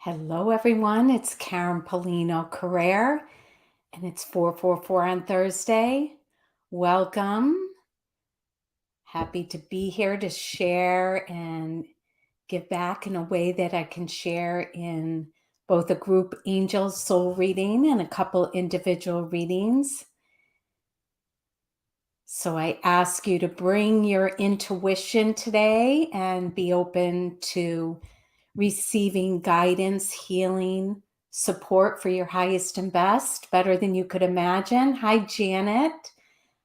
Hello, everyone. It's Karen Polino Carrere, and it's 444 on Thursday. Welcome. Happy to be here to share and give back in a way that I can share in both a group angel soul reading and a couple individual readings. So I ask you to bring your intuition today and be open to receiving guidance, healing, support for your highest and best, better than you could imagine. Hi, Janet.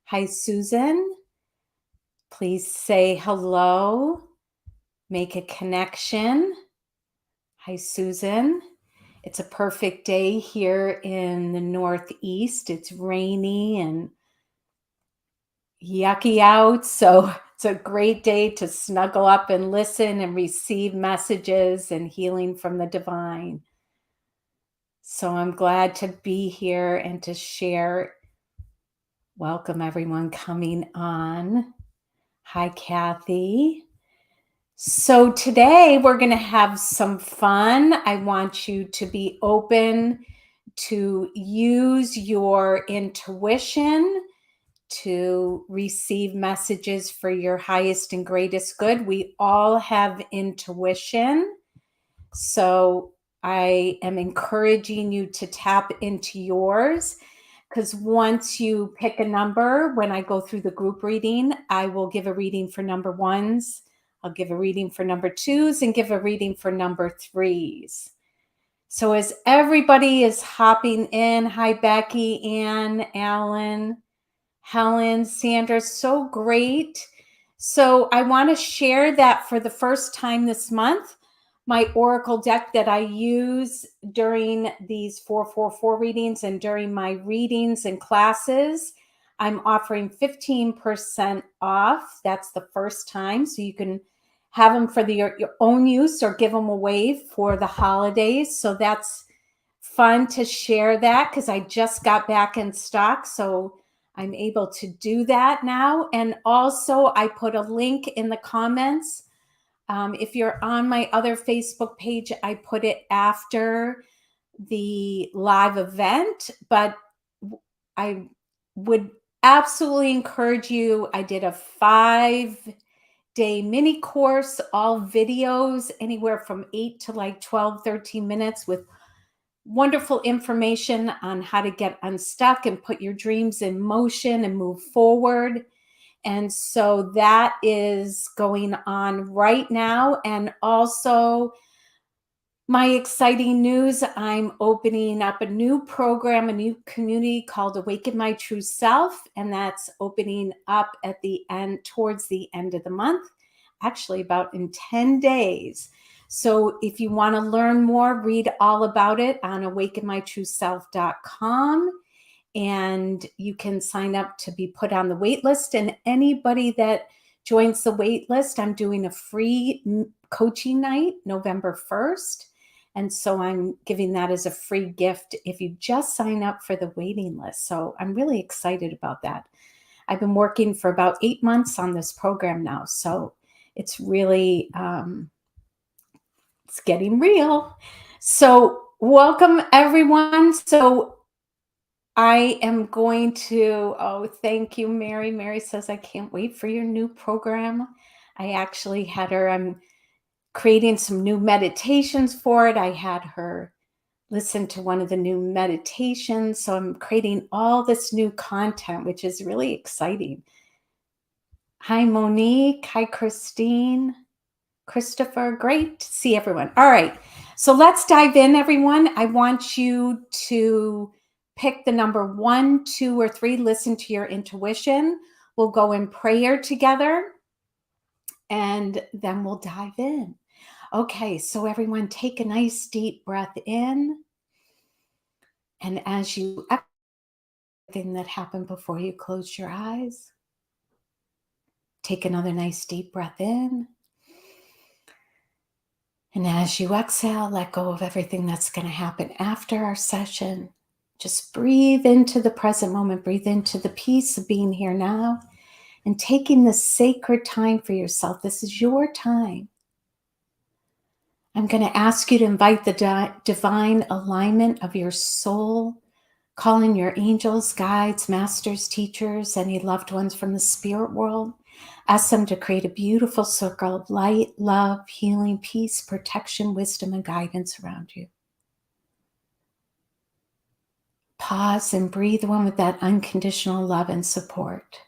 Hi, Susan. Please say hello. Make a connection. Hi, Susan. It's a perfect day here in the Northeast. It's rainy and yucky out, so it's a great day to snuggle up and listen and receive messages and healing from the divine. So I'm glad to be here and to share. Welcome, everyone coming on. Hi, Kathy. So today we're going to have some fun. I want you to be open to use your intuition to receive messages for your highest and greatest good. We all have intuition. So I am encouraging you to tap into yours, because once you pick a number, when I go through the group reading, I will give a reading for number ones, I'll give a reading for number twos, and give a reading for number threes. So as everybody is hopping in, hi, Becky, Ann, Alan, Helen, Sandra, so great. So I want to share that for the first time this month, my Oracle deck that I use during these 444 readings and during my readings and classes, I'm offering 15% off. That's the first time. So you can have them for your own use or give them away for the holidays. So that's fun to share that, because I just got back in stock. So I'm able to do that now. And also I put a link in the comments. If you're on my other Facebook page, I put it after the live event, but I would absolutely encourage you. I did a 5-day mini course, all videos, anywhere from 8 to like 12, 13 minutes, with wonderful information on how to get unstuck and put your dreams in motion and move forward. And so that is going on right now. And also, my exciting news, I'm opening up a new program, a new community called Awaken My True Self. And that's opening up at the end, towards the end of the month, actually about in 10 days. So if you want to learn more, read all about it on awakenmytrueself.com. And you can sign up to be put on the wait list. And anybody that joins the wait list, I'm doing a free coaching night November 1st. And so I'm giving that as a free gift if you just sign up for the waiting list. So I'm really excited about that. I've been working for about 8 months on this program now. So it's really, it's getting real. So welcome, everyone. So I am going to, oh, thank you, Mary. Mary says, I can't wait for your new program. I actually had her, I'm creating some new meditations for it. I had her listen to one of the new meditations. So I'm creating all this new content, which is really exciting. Hi, Monique. Hi, Christine. Christopher. Great to see everyone. All right. So let's dive in, everyone. I want you to pick the number 1, 2, or 3. Listen to your intuition. We'll go in prayer together, and then we'll dive in. Okay, so everyone, take a nice deep breath in. And as you exhale everything that happened before you closed your eyes, take another nice deep breath in. And as you exhale, let go of everything that's going to happen after our session. Just breathe into the present moment. Breathe into the peace of being here now and taking this sacred time for yourself. This is your time. I'm going to ask you to invite the divine alignment of your soul, call in your angels, guides, masters, teachers, any loved ones from the spirit world. Ask them to create a beautiful circle of light, love, healing, peace, protection, wisdom, and guidance around you. Pause and breathe one with that unconditional love and support.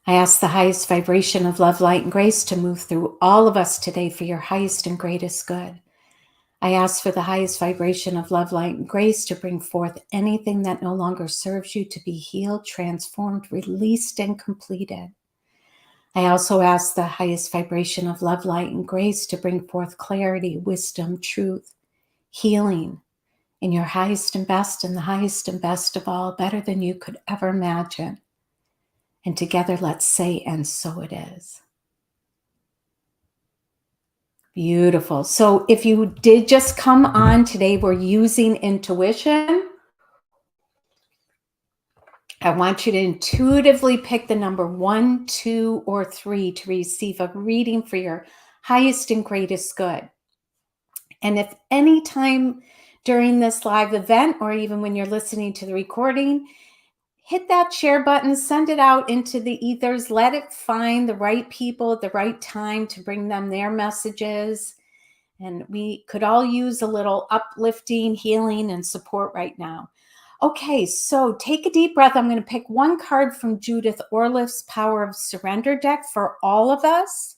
I ask the highest vibration of love, light, and grace to move through all of us today for your highest and greatest good. I ask for the highest vibration of love, light, and grace to bring forth anything that no longer serves you to be healed, transformed, released, and completed. I also ask the highest vibration of love, light, and grace to bring forth clarity, wisdom, truth, healing in your highest and best, and the highest and best of all, better than you could ever imagine. And together, let's say, and so it is. Beautiful. So if you did just come on today, we're using intuition. I want you to intuitively pick the number 1, 2, or 3 to receive a reading for your highest and greatest good. And if any time during this live event, or even when you're listening to the recording, hit that share button, send it out into the ethers, let it find the right people at the right time to bring them their messages. And we could all use a little uplifting, healing, and support right now. Okay, so take a deep breath. I'm going to pick one card from Judith Orliff's Power of Surrender deck for all of us.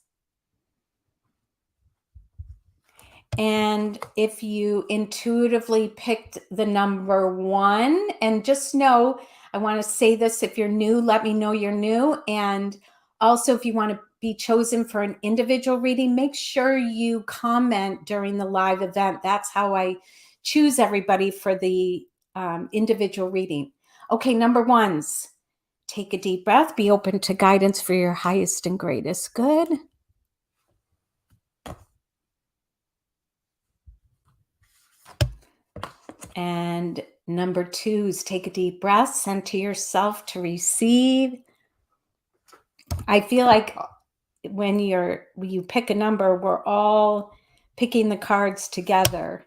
And if you intuitively picked the number 1, and just know, I want to say this, if you're new, let me know you're new. And also, if you want to be chosen for an individual reading, make sure you comment during the live event. That's how I choose everybody for the individual reading. Okay, number 1s, take a deep breath, be open to guidance for your highest and greatest good. And number 2s, take a deep breath, center yourself to receive. I feel like when you pick a number, we're all picking the cards together.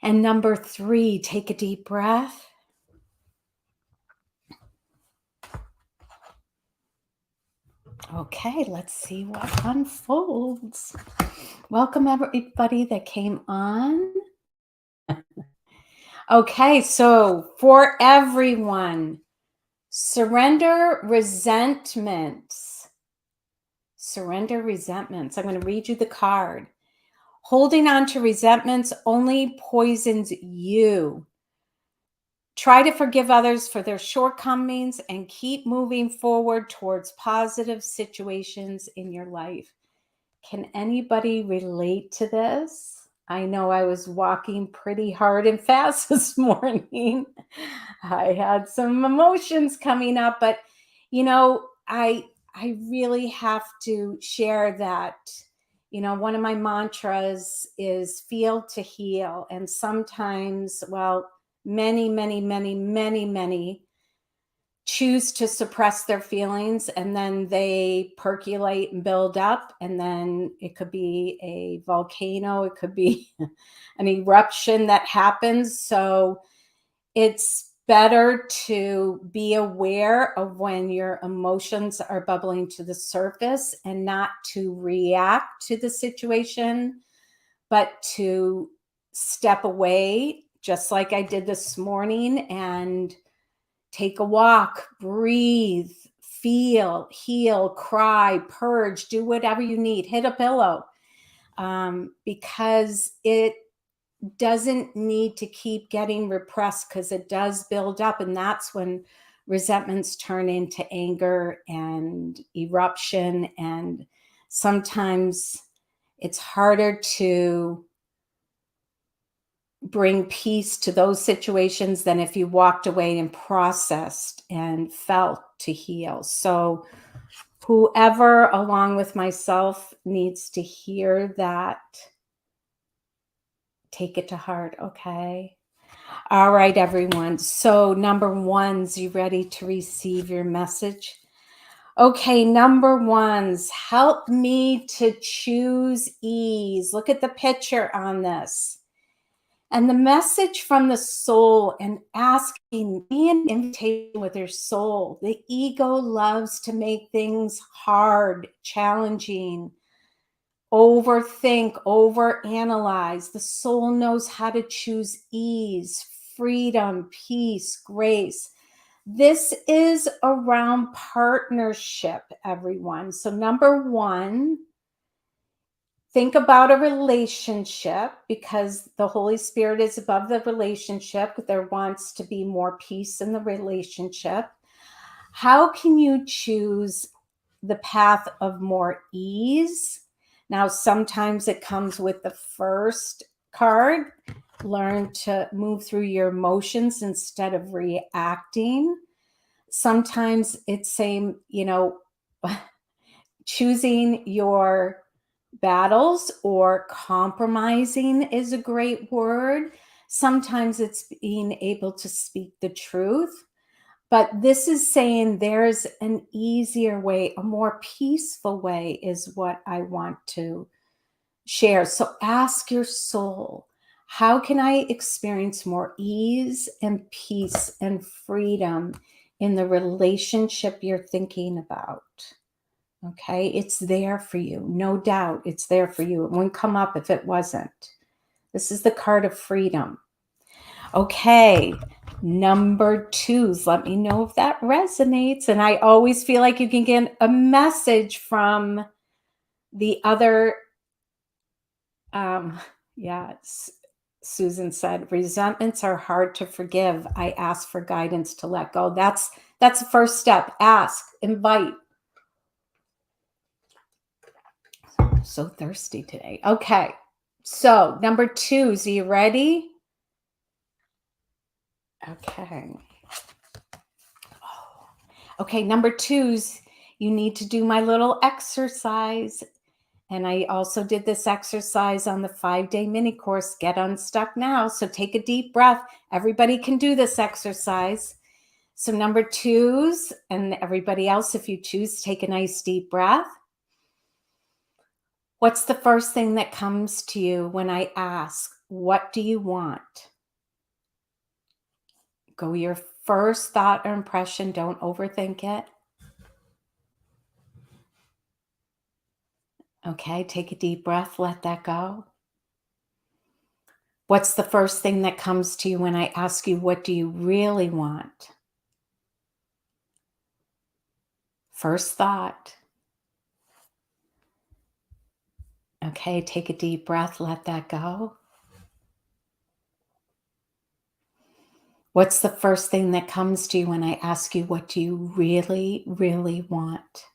And number 3, take a deep breath. Okay, let's see what unfolds. Welcome everybody that came on. Okay, so for everyone, surrender resentments. Surrender resentments. I'm going to read you the card. Holding on to resentments only poisons you. Try to forgive others for their shortcomings and keep moving forward towards positive situations in your life. Can anybody relate to this? I know I was walking pretty hard and fast this morning. I had some emotions coming up, but I really have to share that. One of my mantras is feel to heal. And sometimes, many choose to suppress their feelings, and then they percolate and build up, and then it could be a volcano, it could be an eruption that happens. So it's better to be aware of when your emotions are bubbling to the surface and not to react to the situation, but to step away, just like I did this morning, and take a walk, breathe, feel, heal, cry, purge, do whatever you need, hit a pillow, because it doesn't need to keep getting repressed, because it does build up. And that's when resentments turn into anger and eruption. And sometimes it's harder to bring peace to those situations than if you walked away and processed and felt to heal. So whoever, along with myself, needs to hear that, take it to heart, okay? All right, everyone. So number 1s, you ready to receive your message? Okay, number ones, help me to choose ease. Look at the picture on this. And the message from the soul and asking, be an invitation with your soul. The ego loves to make things hard, challenging, overthink, overanalyze. The soul knows how to choose ease, freedom, peace, grace. This is around partnership, everyone. So, number one, think about a relationship because the Holy Spirit is above the relationship. There wants to be more peace in the relationship. How can you choose the path of more ease? Now, sometimes it comes with the first card. Learn to move through your emotions instead of reacting. Sometimes it's saying, choosing your battles or compromising is a great word. Sometimes it's being able to speak the truth. But this is saying there's an easier way, a more peaceful way, is what I want to share. So ask your soul, how can I experience more ease and peace and freedom in the relationship you're thinking about? Okay, it's there for you. No doubt it's there for you. It wouldn't come up if it wasn't. This is the card of freedom. Okay, number twos. Let me know if that resonates. And I always feel like you can get a message from the other. Yeah, Susan said, resentments are hard to forgive. I ask for guidance to let go. That's the first step. Ask, invite. So thirsty today. Okay. So, number twos, are you ready? Okay. Okay, number twos, you need to do my little exercise. And I also did this exercise on the 5-day mini course, Get Unstuck Now. So take a deep breath. Everybody can do this exercise. So, number twos, and everybody else, if you choose, take a nice deep breath. What's the first thing that comes to you when I ask, what do you want? Go your first thought or impression. Don't overthink it. Okay, take a deep breath. Let that go. What's the first thing that comes to you when I ask you, what do you really want? First thought. Okay, take a deep breath. Let that go. What's the first thing that comes to you when I ask you, what do you really, really want?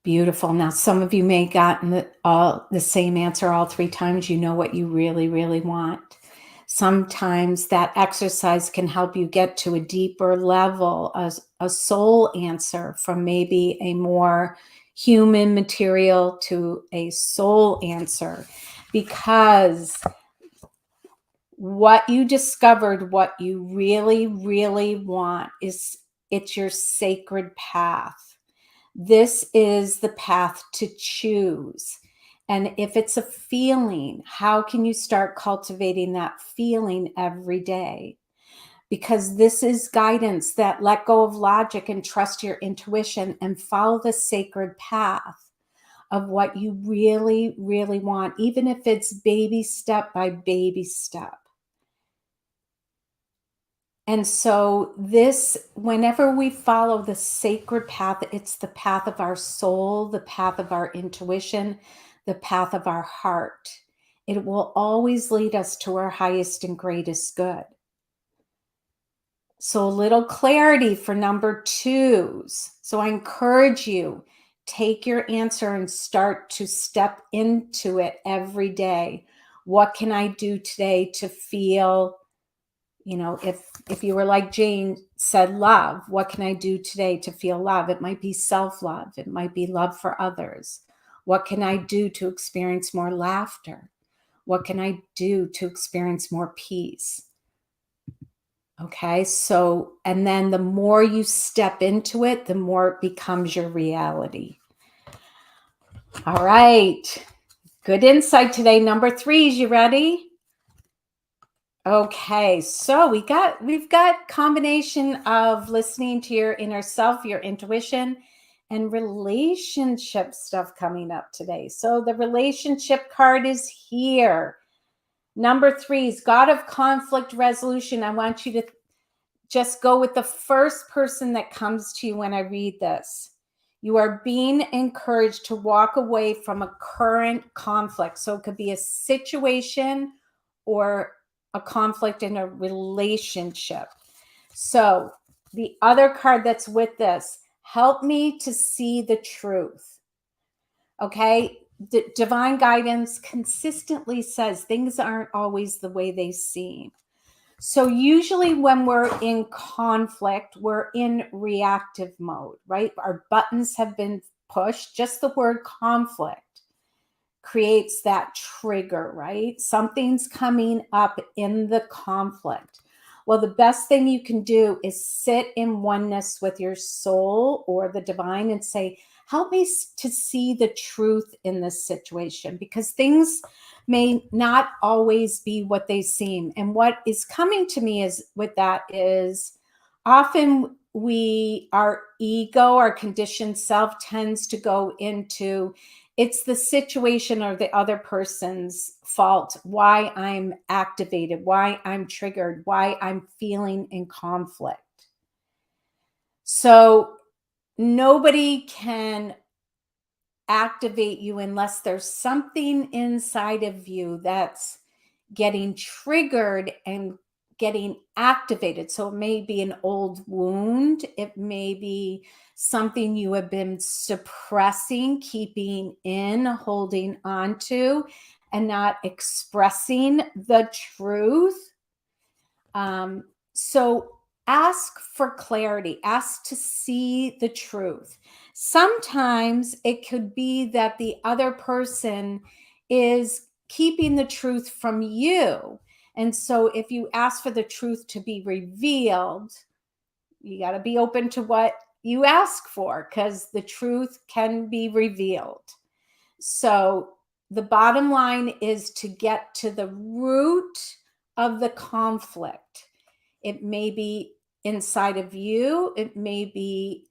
Beautiful. Now, some of you may have gotten the same answer all 3 times. You know what you really, really want. Sometimes that exercise can help you get to a deeper level, a soul answer from maybe a more human material to a soul answer. Because what you discovered, what you really, really want it's your sacred path. This is the path to choose. And if it's a feeling, how can you start cultivating that feeling every day? Because this is guidance that let go of logic and trust your intuition and follow the sacred path of what you really, really want, even if it's baby step by baby step. And so whenever we follow the sacred path, it's the path of our soul, the path of our intuition, the path of our heart. It will always lead us to our highest and greatest good. So a little clarity for number twos. So I encourage you, take your answer and start to step into it every day. What can I do today to feel, if you were like Jane said, love, what can I do today to feel love? It might be self-love. It might be love for others. What can I do to experience more laughter? What can I do to experience more peace? Okay, so, and then the more you step into it, the more it becomes your reality. All right, good insight today. Number 3, you ready? Okay, so we've got combination of listening to your inner self, your intuition, and relationship stuff coming up today. So the relationship card is here. Number 3 is God of conflict resolution. I want you to just go with the first person that comes to you when I read this. You are being encouraged to walk away from a current conflict. So it could be a situation or a conflict in a relationship. So the other card that's with this, help me to see the truth. Okay. Divine guidance consistently says things aren't always the way they seem. So usually when we're in conflict, we're in reactive mode, right? Our buttons have been pushed. Just the word conflict creates that trigger, right? Something's coming up in the conflict. Well, the best thing you can do is sit in oneness with your soul or the divine and say, help me to see the truth in this situation, because things may not always be what they seem. And what is coming to me is with that is often our ego, our conditioned self tends to go into, it's the situation or the other person's fault, why I'm activated, why I'm triggered, why I'm feeling in conflict. So nobody can activate you unless there's something inside of you that's getting triggered and getting activated. So it may be an old wound. It may be something you have been suppressing, keeping in, holding on to, and not expressing the truth. So ask for clarity, ask to see the truth. Sometimes it could be that the other person is keeping the truth from you. And so if you ask for the truth to be revealed, you got to be open to what you ask for, because the truth can be revealed. So the bottom line is to get to the root of the conflict. It may be inside of you, it may be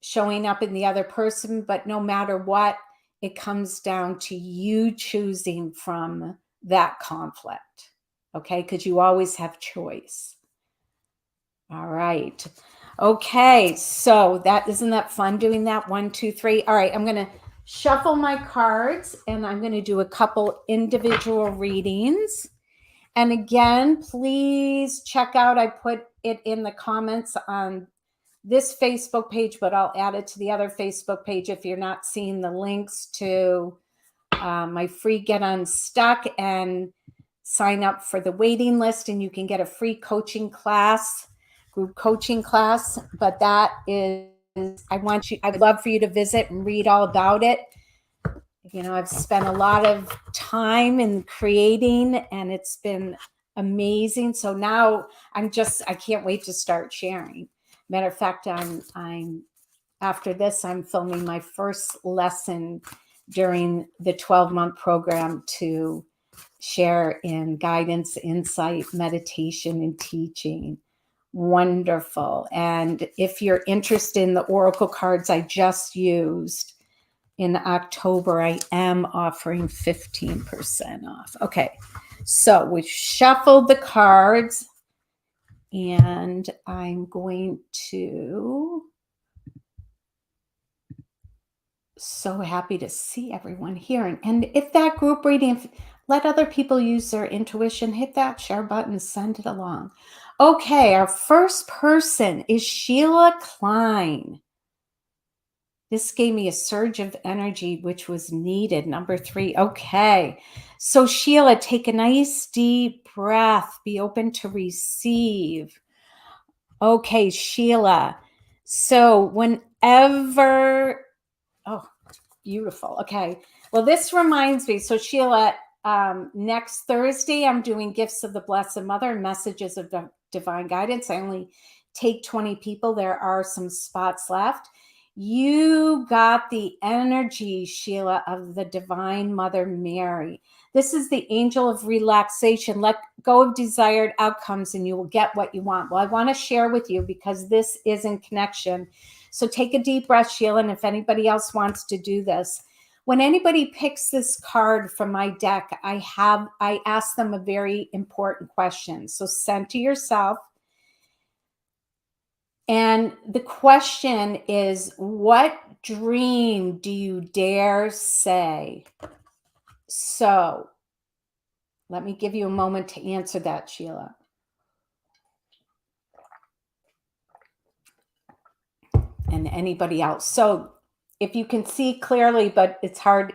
showing up in the other person, but no matter what, it comes down to you choosing from that conflict. Okay, because you always have choice. All right. Okay, so isn't that fun doing that? 1, 2, 3. All right, I'm going to shuffle my cards and I'm going to do a couple individual readings. And again, please check out, I put it in the comments on this Facebook page, but I'll add it to the other Facebook page if you're not seeing the links to my free Get Unstuck and sign up for the waiting list, and you can get a free coaching class, group coaching class. But that is, I would love for you to visit and read all about it. You know, I've spent a lot of time in creating and it's been amazing. So now I can't wait to start sharing. Matter of fact, I'm after this, I'm filming my first lesson during the 12-month program to share in guidance, insight, meditation, and teaching. Wonderful. And if you're interested in the oracle cards I just used in October, I am offering 15% off. Okay, so we shuffled the cards and I'm going to, so happy to see everyone here. And if that group reading, let other people use their intuition, hit that share button, send it along. Okay, our first person is Sheila Klein. This gave me a surge of energy, which was needed. Number 3. Okay. So Sheila, take a nice deep breath. Be open to receive. Okay, Sheila. So whenever, oh, beautiful. Okay. Well, this reminds me. So Sheila, next Thursday, I'm doing Gifts of the Blessed Mother, Messages of divine guidance. I only take 20 people. There are some spots left. You got the energy, Sheila, of the Divine Mother Mary. This is the angel of relaxation. Let go of desired outcomes and you will get what you want. Well, I want to share with you because this is in connection. So take a deep breath, Sheila, and if anybody else wants to do this, when anybody picks this card from my deck, I ask them a very important question. So center yourself. And the question is, what dream do you dare say? So let me give you a moment to answer that, Sheila. And anybody else. So if you can see clearly, but it's hard.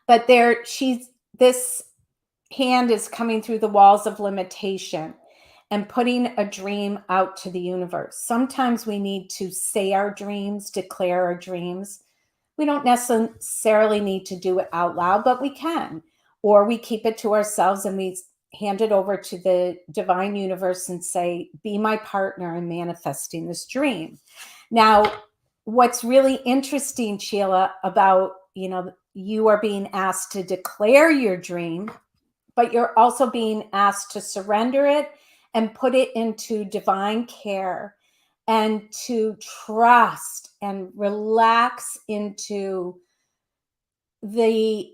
But this hand is coming through the walls of limitation and putting a dream out to the universe. Sometimes we need to say our dreams, declare our dreams. We don't necessarily need to do it out loud, but we can. Or we keep it to ourselves and we hand it over to the divine universe and say, be my partner in manifesting this dream. Now, what's really interesting, Sheila, about, you are being asked to declare your dream, but you're also being asked to surrender it and put it into divine care and to trust and relax into the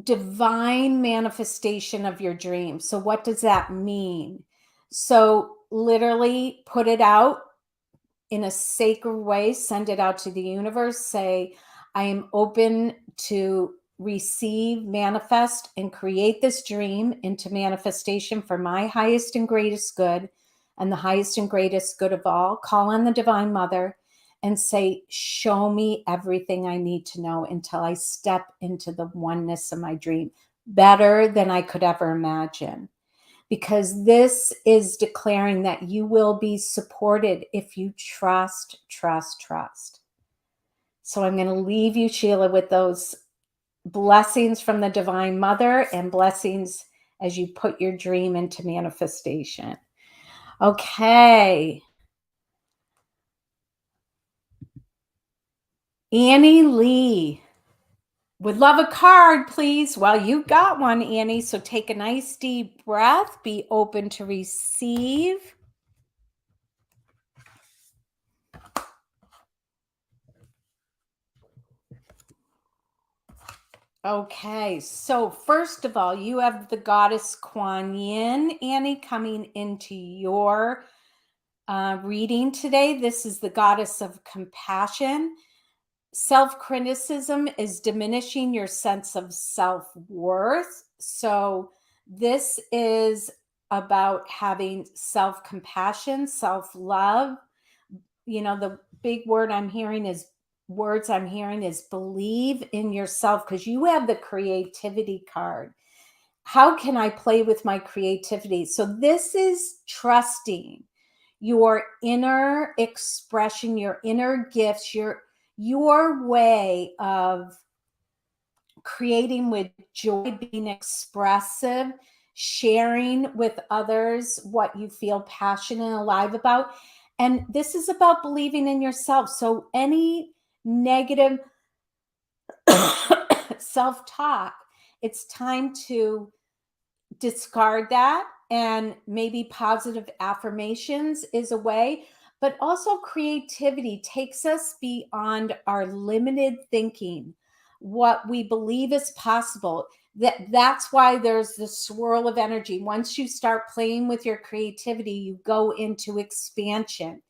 divine manifestation of your dream. So what does that mean? So literally put it out in a sacred way, send it out to the universe, say, I am open to receive, manifest, and create this dream into manifestation for my highest and greatest good and the highest and greatest good of all. Call on the Divine Mother and say, show me everything I need to know until I step into the oneness of my dream, better than I could ever imagine. Because this is declaring that you will be supported if you trust, trust, trust. So I'm going to leave you, Sheila, with those blessings from the Divine Mother and blessings as you put your dream into manifestation. Okay. Annie Lee. Would love a card, please. Well, you got one, Annie. So take a nice deep breath. Be open to receive. Okay, so first of all, you have the goddess Kuan Yin, Annie, coming into your reading today. This is the goddess of compassion. Self-criticism is diminishing your sense of self-worth. So this is about having self-compassion, self-love. The big word I'm hearing is believe in yourself, because you have the creativity card. How can I play with my creativity? So this is trusting your inner expression, your inner gifts, your way of creating with joy, being expressive, sharing with others what you feel passionate and alive about. And this is about believing in yourself. So any negative self-talk, it's time to discard that. And maybe positive affirmations is a way, but also creativity takes us beyond our limited thinking, what we believe is possible. That's why there's the swirl of energy. Once you start playing with your creativity, you go into expansion.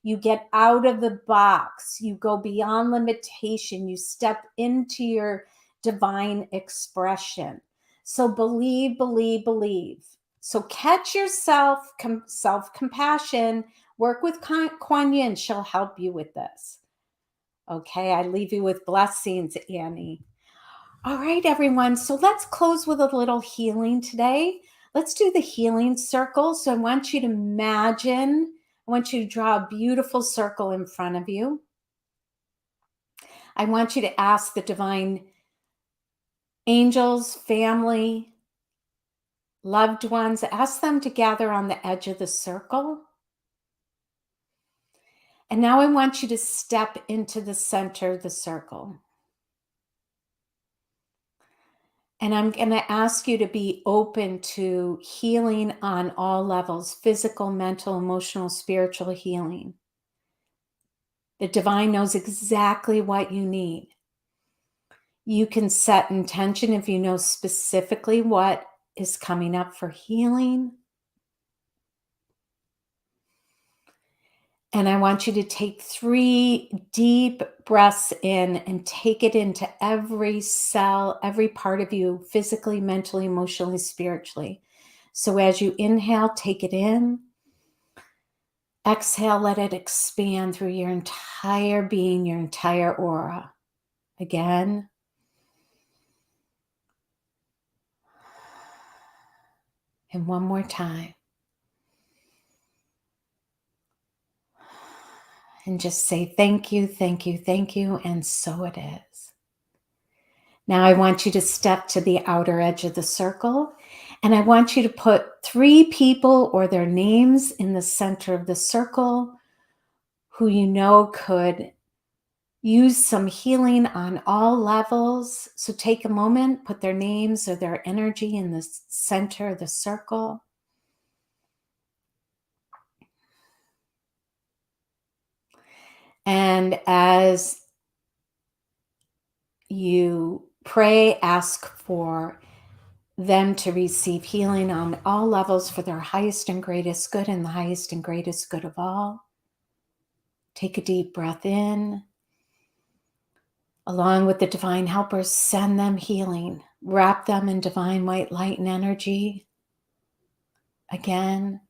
You get out of the box. You go beyond limitation. You step into your divine expression. So believe, believe, believe. So catch yourself, self-compassion. Work with Kuan Yin. She'll help you with this. Okay, I leave you with blessings, Annie. All right, everyone. So let's close with a little healing today. Let's do the healing circle. So I want you to imagine, I want you to draw a beautiful circle in front of you. I want you to ask the divine angels, family, loved ones, ask them to gather on the edge of the circle. And now I want you to step into the center of the circle. And I'm going to ask you to be open to healing on all levels: physical, mental, emotional, spiritual healing. The divine knows exactly what you need. You can set intention if you know specifically what is coming up for healing. And I want you to take 3 deep breaths in and take it into every cell, every part of you, physically, mentally, emotionally, spiritually. So as you inhale, take it in. Exhale, let it expand through your entire being, your entire aura. Again. And one more time. And just say thank you, thank you, thank you, and so it is. Now I want you to step to the outer edge of the circle, and I want you to put 3 people or their names in the center of the circle who you know could use some healing on all levels. So take a moment, put their names or their energy in the center of the circle. And as you pray, ask for them to receive healing on all levels for their highest and greatest good and the highest and greatest good of all. Take a deep breath in. Along with the divine helpers, send them healing. Wrap them in divine white light and energy. Again.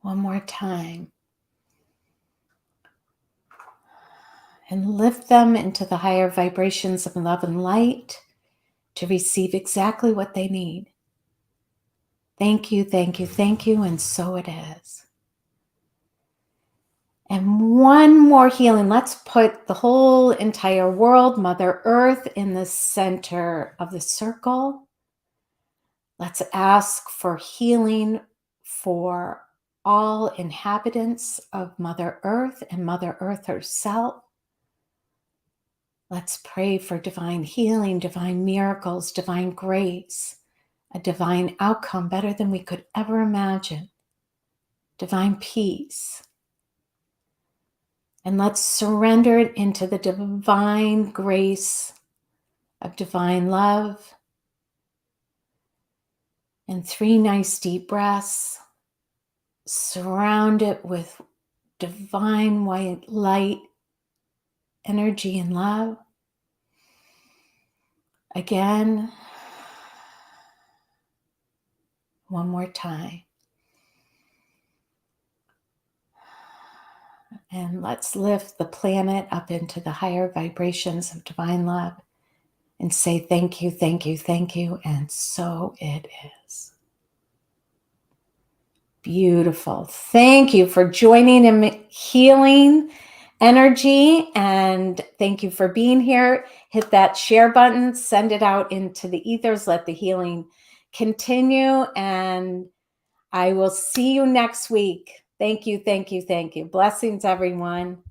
One more time. And lift them into the higher vibrations of love and light to receive exactly what they need. Thank you, thank you, thank you, and so it is. And one more healing. Let's put the whole entire world, Mother Earth, in the center of the circle. Let's ask for healing for all inhabitants of Mother Earth and Mother Earth herself. Let's pray for divine healing, divine miracles, divine grace, a divine outcome better than we could ever imagine, divine peace. And let's surrender it into the divine grace of divine love. And 3 nice deep breaths. Surround it with divine white light, energy, and love. Again. One more time. And let's lift the planet up into the higher vibrations of divine love and say thank you, thank you, thank you, and so it is. Beautiful. Thank you for joining in healing energy, and thank you for being here. Hit that share button, send it out into the ethers, let the healing continue, and I will see you next week. Thank you, thank you, thank you. Blessings, everyone.